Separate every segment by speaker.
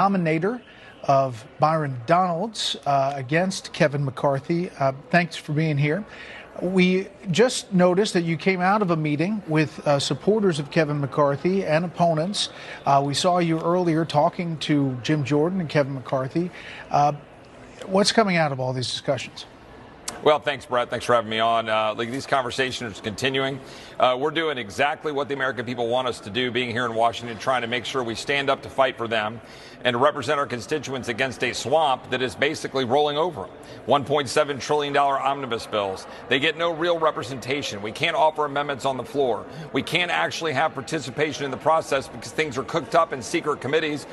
Speaker 1: Nominator of Byron Donalds against Kevin McCarthy. Thanks for being here. We just noticed that you came out of a meeting with supporters of Kevin McCarthy and opponents. We saw you earlier talking to Jim Jordan and Kevin McCarthy. What's coming out of all these discussions?
Speaker 2: Well, thanks, Brett. Thanks for having me on. These conversations are continuing. We're doing exactly what the American people want us to do, being here in Washington, trying to make sure we stand up to fight for them and to represent our constituents against a swamp that is basically rolling over them. $1.7 trillion omnibus bills. They get no real representation. We can't offer amendments on the floor. We can't actually have participation in the process because things are cooked up in secret committees,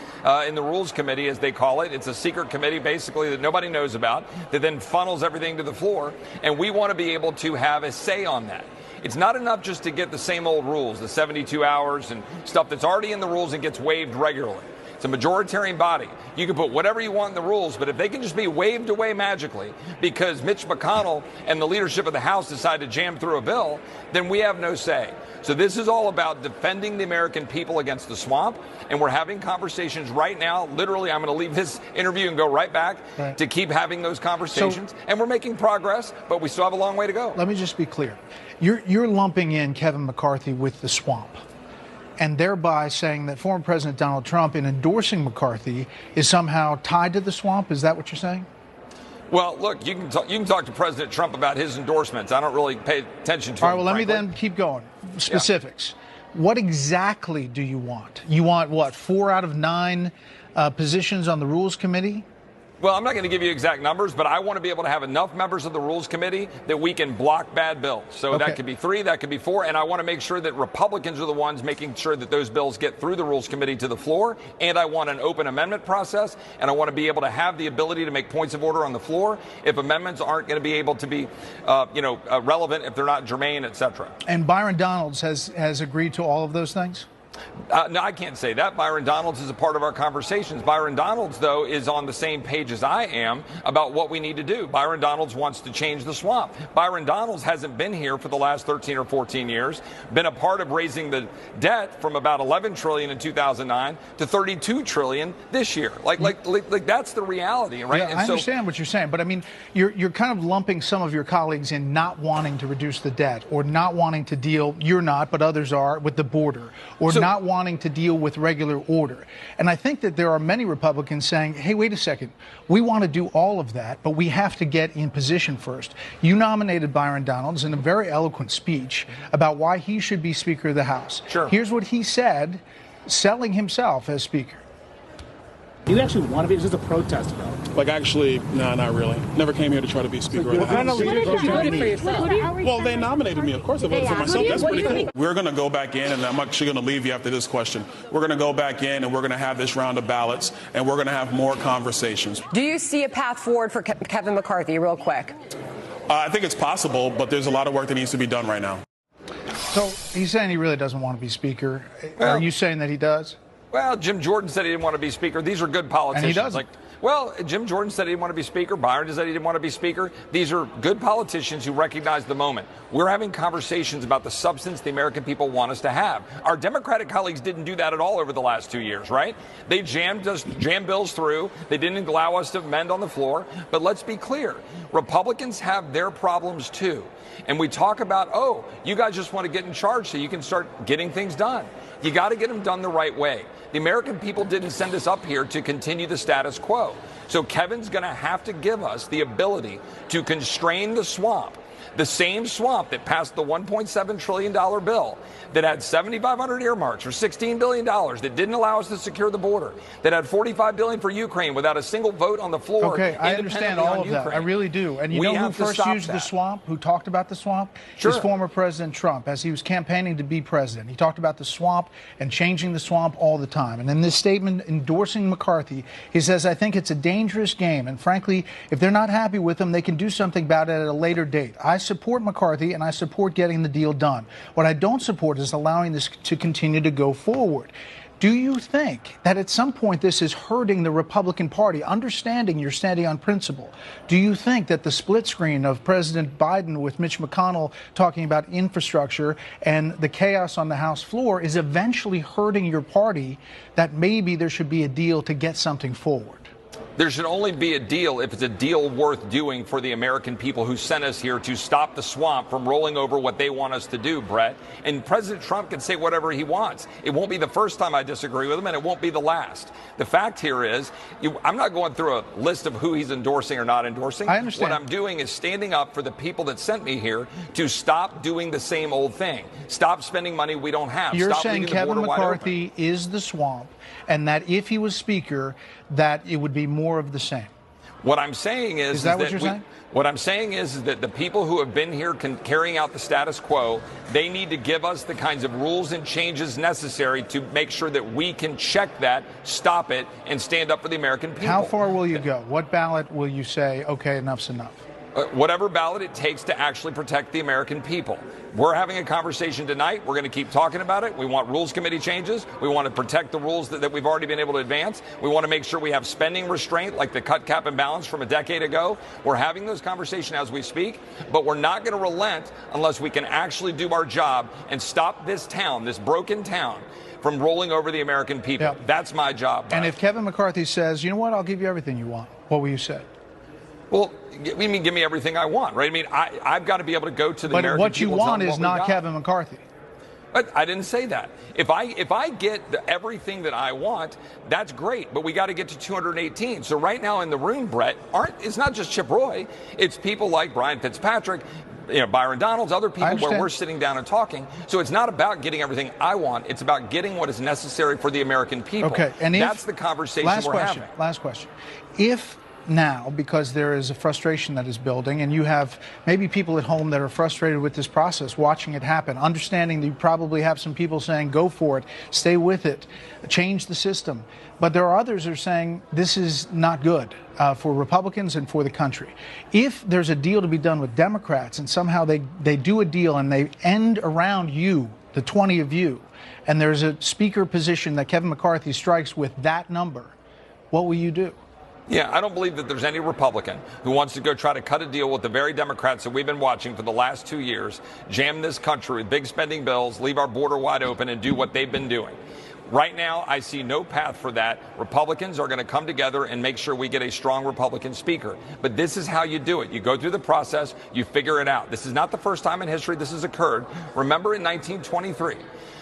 Speaker 2: in the Rules Committee, as they call it. It's a secret committee, basically, that nobody knows about, that then funnels everything to the floor. And we want to be able to have a say on that. It's not enough just to get the same old rules, the 72 hours and stuff that's already in the rules and gets waived regularly. It's a majoritarian body. You can put whatever you want in the rules, but if they can just be waved away magically because Mitch McConnell and the leadership of the House decide to jam through a bill, then we have no say. So this is all about defending the American people against the swamp, and we're having conversations right now. Literally, I'm going to leave this interview and go right back to keep having those conversations. And we're making progress, but we still have a long way to go.
Speaker 1: Let me just be clear. You're lumping in Kevin McCarthy with the swamp, and thereby saying that former President Donald Trump, in endorsing McCarthy, is somehow tied to the swamp. Is that what you're saying?
Speaker 2: Well, look, you can talk to President Trump about his endorsements. I don't really pay attention to
Speaker 1: All right,
Speaker 2: him,
Speaker 1: well,
Speaker 2: frankly.
Speaker 1: let me then keep going. Specifics. Yeah. What exactly do you want? You want, what, 4 out of 9 positions on the Rules Committee?
Speaker 2: Well, I'm not going to give you exact numbers, but I want to be able to have enough members of the Rules Committee that we can block bad bills. So that could be 3, that could be 4, and I want to make sure that Republicans are the ones making sure that those bills get through the Rules Committee to the floor, and I want an open amendment process, and I want to be able to have the ability to make points of order on the floor if amendments aren't going to be able to be, relevant, if they're not germane, et cetera.
Speaker 1: And Byron Donalds has agreed to all of those things?
Speaker 2: No, I can't say that. Byron Donalds is a part of our conversations. Byron Donalds, though, is on the same page as I am about what we need to do. Byron Donalds wants to change the swamp. Byron Donalds hasn't been here for the last 13 or 14 years, been a part of raising the debt from about $11 trillion in 2009 to $32 trillion this year. Like that's the reality, right?
Speaker 1: Yeah, I understand what you're saying, but I mean, you're kind of lumping some of your colleagues in not wanting to reduce the debt or not wanting to deal, you're not, but others are, with the border, or not wanting to deal with regular order. And I think that there are many Republicans saying, hey, wait a second, we want to do all of that, but we have to get in position first. You nominated Byron Donalds in a very eloquent speech about why he should be Speaker of the House.
Speaker 2: Sure.
Speaker 1: Here's what he said, selling himself as Speaker.
Speaker 3: Do you actually want to be? Is this a protest vote?
Speaker 4: Like, actually, no, not really. Never came here to try to be Speaker of the House. Well, they nominated me. Of course, I voted for myself. That's pretty cool. We're going to go back in, and I'm actually going to leave you after this question. We're going to go back in, and we're going to have this round of ballots, and we're going to have more conversations.
Speaker 5: Do you see a path forward for Kevin McCarthy, real quick?
Speaker 4: I think it's possible, but there's a lot of work that needs to be done right now.
Speaker 1: So he's saying he really doesn't want to be Speaker. Are you saying that he does?
Speaker 2: Well, Jim Jordan said he didn't want to be Speaker. These are good politicians.
Speaker 1: And he doesn't.
Speaker 2: Well, Jim Jordan said he didn't want to be Speaker. Byron said he didn't want to be Speaker. These are good politicians who recognize the moment. We're having conversations about the substance the American people want us to have. Our Democratic colleagues didn't do that at all over the last 2 years, right? They jammed bills through. They didn't allow us to amend on the floor. But let's be clear. Republicans have their problems, too. And we talk about, oh, you guys just want to get in charge so you can start getting things done. You got to get them done the right way. The American people didn't send us up here to continue the status quo. So Kevin's going to have to give us the ability to constrain the swamp, the same swamp that passed the $1.7 trillion bill, that had 7,500 earmarks for $16 billion, that didn't allow us to secure the border, that had $45 billion for Ukraine without a single vote on the floor.
Speaker 1: Okay, I understand all of that. I really do. And you know who first used the swamp, who talked about the swamp?
Speaker 2: Sure.
Speaker 1: Is former President Trump, as he was campaigning to be president. He talked about the swamp and changing the swamp all the time. And in this statement endorsing McCarthy, he says, I think it's a dangerous game. And frankly, if they're not happy with him, they can do something about it at a later date. I support McCarthy, and I support getting the deal done. What I don't support is allowing this to continue to go forward. Do you think that at some point this is hurting the Republican Party, understanding you're standing on principle? Do you think that the split screen of President Biden with Mitch McConnell talking about infrastructure and the chaos on the House floor is eventually hurting your party, that maybe there should be a deal to get something forward?
Speaker 2: There should only be a deal if it's a deal worth doing for the American people who sent us here to stop the swamp from rolling over what they want us to do, Brett. And President Trump can say whatever he wants. It won't be the first time I disagree with him, and it won't be the last. The fact here is, I'm not going through a list of who he's endorsing or not endorsing.
Speaker 1: I understand.
Speaker 2: What I'm doing is standing up for the people that sent me here to stop doing the same old thing. Stop spending money we don't have.
Speaker 1: You're
Speaker 2: Stop
Speaker 1: saying Kevin McCarthy is the swamp, and that if he was Speaker, that it would be more of the same.
Speaker 2: What I'm saying is
Speaker 1: that what you're saying?
Speaker 2: What I'm saying is that the people who have been here carrying out the status quo, they need to give us the kinds of rules and changes necessary to make sure that we can check that, stop it, and stand up for the American people.
Speaker 1: How far will you go? What ballot will you say, okay, enough's enough?
Speaker 2: Whatever ballot it takes to actually protect the American people. We're having a conversation tonight. We're going to keep talking about it. We want rules committee changes. We want to protect the rules that we've already been able to advance. We want to make sure we have spending restraint like the cut, cap, and balance from a decade ago. We're having those conversations as we speak, but we're not going to relent unless we can actually do our job and stop this town, this broken town, from rolling over the American people.
Speaker 1: Yep.
Speaker 2: That's my job.
Speaker 1: And if Kevin McCarthy says, you know what, I'll give you everything you want, what will you say?
Speaker 2: Well, give me everything I want, right? I mean, I've got to be able to go to the American people.
Speaker 1: But what you want is not Kevin McCarthy.
Speaker 2: But I didn't say that. If I get everything that I want, that's great. But we got to get to 218. So right now in the room, Brett, it's not just Chip Roy. It's people like Brian Fitzpatrick, Byron Donalds, other people where we're sitting down and talking. So it's not about getting everything I want. It's about getting what is necessary for the American people.
Speaker 1: Okay, and
Speaker 2: that's the conversation we're having.
Speaker 1: Last question. If now, because there is a frustration that is building, and you have maybe people at home that are frustrated with this process, watching it happen, understanding that you probably have some people saying, go for it, stay with it, change the system. But there are others who are saying this is not good for Republicans and for the country. If there's a deal to be done with Democrats and somehow they do a deal and they end around you, the 20 of you, and there's a speaker position that Kevin McCarthy strikes with that number, what will you do?
Speaker 2: Yeah, I don't believe that there's any Republican who wants to go try to cut a deal with the very Democrats that we've been watching for the last 2 years, jam this country with big spending bills, leave our border wide open, and do what they've been doing. Right now, I see no path for that. Republicans are going to come together and make sure we get a strong Republican speaker. But this is how you do it. You go through the process, you figure it out. This is not the first time in history this has occurred. Remember in 1923,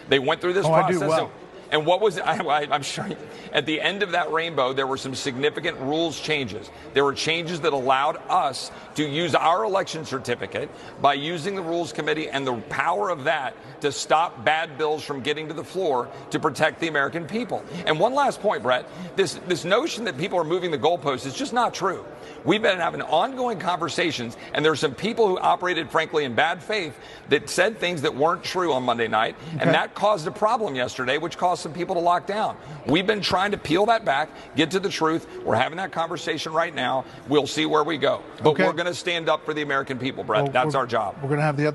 Speaker 2: they went through this process.
Speaker 1: I do well.
Speaker 2: And what was I'm sure at the end of that rainbow, there were some significant rules changes. There were changes that allowed us to use our election certificate by using the Rules Committee and the power of that to stop bad bills from getting to the floor to protect the American people. And one last point, Brett, this notion that people are moving the goalposts is just not true. We've been having ongoing conversations, and there's some people who operated, frankly, in bad faith that said things that weren't true on Monday night, and that caused a problem yesterday, which caused some people to lock down. We've been trying to peel that back, get to the truth. We're having that conversation right now. We'll see where we go. But we're going to stand up for the American people, Brett. That's our job.
Speaker 1: We're going to have the other